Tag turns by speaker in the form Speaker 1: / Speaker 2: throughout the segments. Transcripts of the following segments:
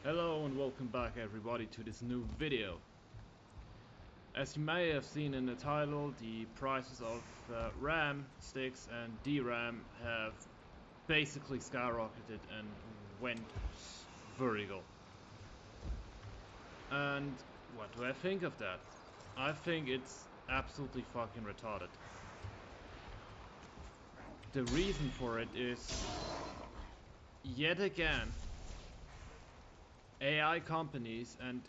Speaker 1: Hello and welcome back everybody to this new video. As you may have seen in the title, the prices of RAM sticks and DRAM have basically skyrocketed and went vertical. And what do I think of that? I think it's absolutely fucking retarded. The reason for it is, yet again, AI companies and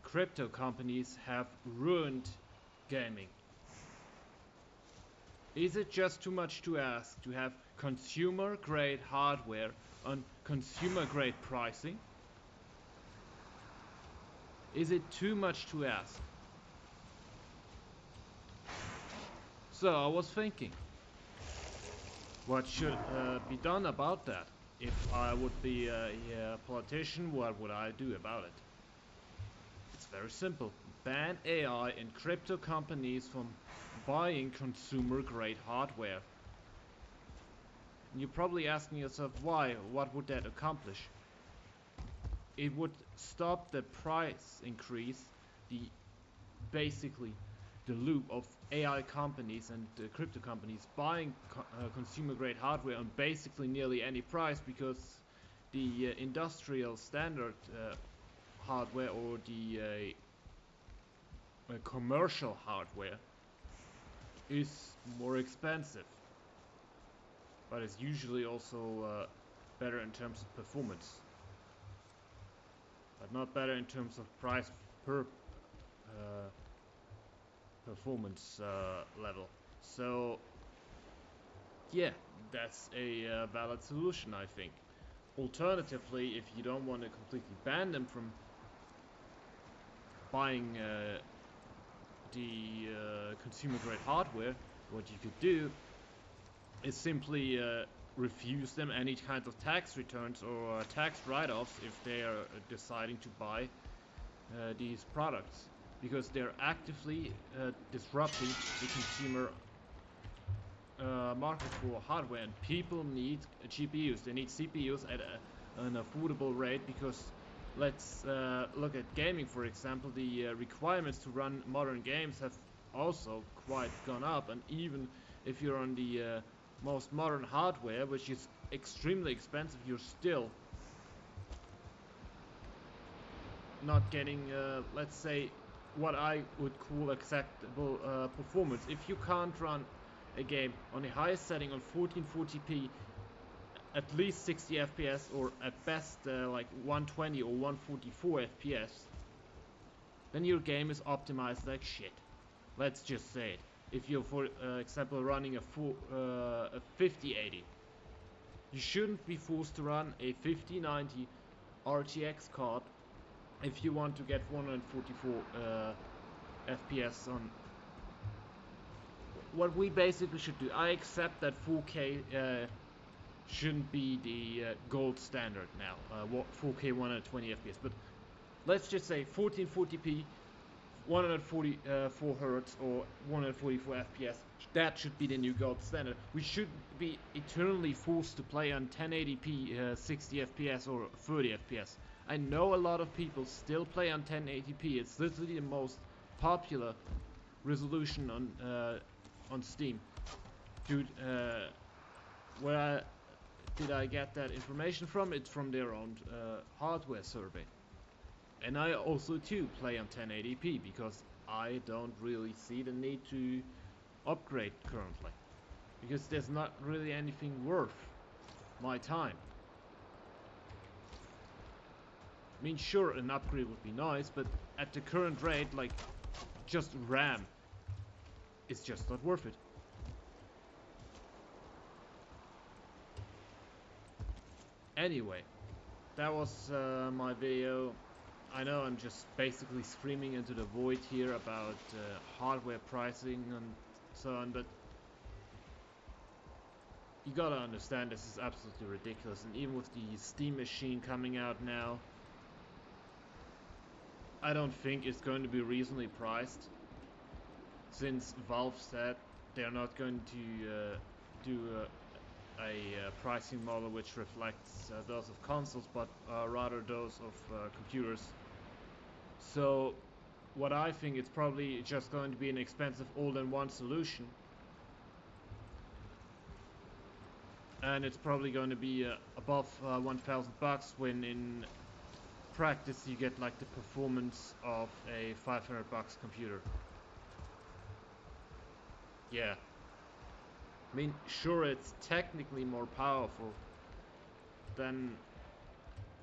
Speaker 1: crypto companies have ruined gaming. Is it just too much to ask to have consumer grade hardware on consumer grade pricing? Is it too much to ask? So I was thinking, what should be done about that? If I would be a politician, what would I do about it? It's very simple. Ban AI and crypto companies from buying consumer grade hardware. And you're probably asking yourself why? What would that accomplish? It would stop the price increase, basically the loop of AI companies and crypto companies buying consumer grade hardware on basically nearly any price, because the industrial standard hardware or the commercial hardware is more expensive, but it's usually also better in terms of performance, but not better in terms of price per uh, performance level. So yeah, that's a valid solution, I think. Alternatively, if you don't want to completely ban them from buying the consumer grade hardware, what you could do is simply refuse them any kind of tax returns or tax write-offs if they are deciding to buy these products, because they're actively disrupting the consumer market for hardware, and people need GPUs, they need CPUs at an affordable rate, because let's look at gaming for example. The requirements to run modern games have also quite gone up, and even if you're on the most modern hardware, which is extremely expensive, you're still not getting, let's say, what I would call acceptable performance. If you can't run a game on the highest setting on 1440p, at least 60 FPS, or at best like 120 or 144 FPS, then your game is optimized like shit. Let's just say it. If you're, for example, running a 5080, you shouldn't be forced to run a 5090 RTX card if you want to get 144 FPS on. What we basically should do, I accept that 4K shouldn't be the gold standard now, 4K 120 FPS, but let's just say 1440p, 144 hertz or 144 FPS. That should be the new gold standard. We shouldn't be eternally forced to play on 1080p, 60 FPS or 30 FPS. I know a lot of people still play on 1080p. It's literally the most popular resolution on Steam. Dude, where did I get that information from? It's from their own hardware survey. And I also too play on 1080p because I don't really see the need to upgrade currently, because there's not really anything worth my time. I mean, sure, an upgrade would be nice, but at the current rate, like, just RAM is just not worth it. Anyway, that was my video. I know I'm just basically screaming into the void here about hardware pricing and so on, but you gotta understand this is absolutely ridiculous. And even with the Steam Machine coming out now, I don't think it's going to be reasonably priced, since Valve said they're not going to do a pricing model which reflects those of consoles, but rather those of computers. So what I think, it's probably just going to be an expensive all-in-one solution, and it's probably going to be above $1,000, when in practice you get like the performance of a $500 computer. Yeah, I mean, sure, it's technically more powerful than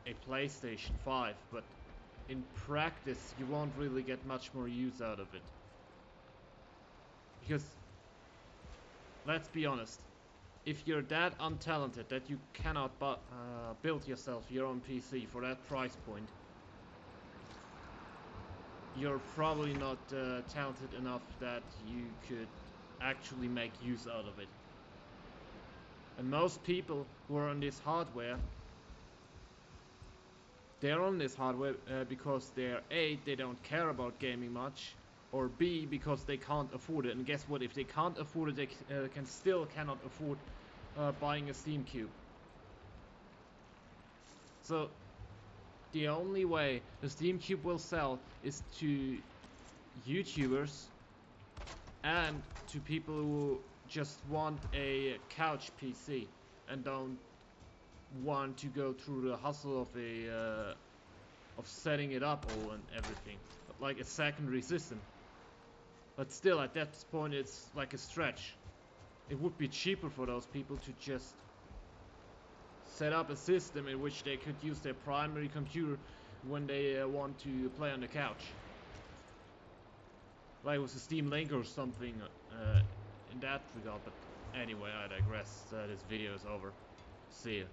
Speaker 1: a PlayStation 5, but in practice you won't really get much more use out of it. Because, let's be honest, if you're that untalented that you cannot build yourself your own PC for that price point, you're probably not talented enough that you could actually make use out of it. And most people who are on this hardware, they're on this hardware because they're A, they don't care about gaming much, or B, because they can't afford it. And guess what? If they can't afford it, they cannot afford buying a Steam Cube. So the only way the Steam Cube will sell is to YouTubers and to people who just want a couch PC and don't want to go through the hustle of setting it up all and everything, like a secondary system. But still, at that point, it's like a stretch. It would be cheaper for those people to just set up a system in which they could use their primary computer when they want to play on the couch, like with a Steam Link or something in that regard. But anyway, I digress. This video is over. See ya.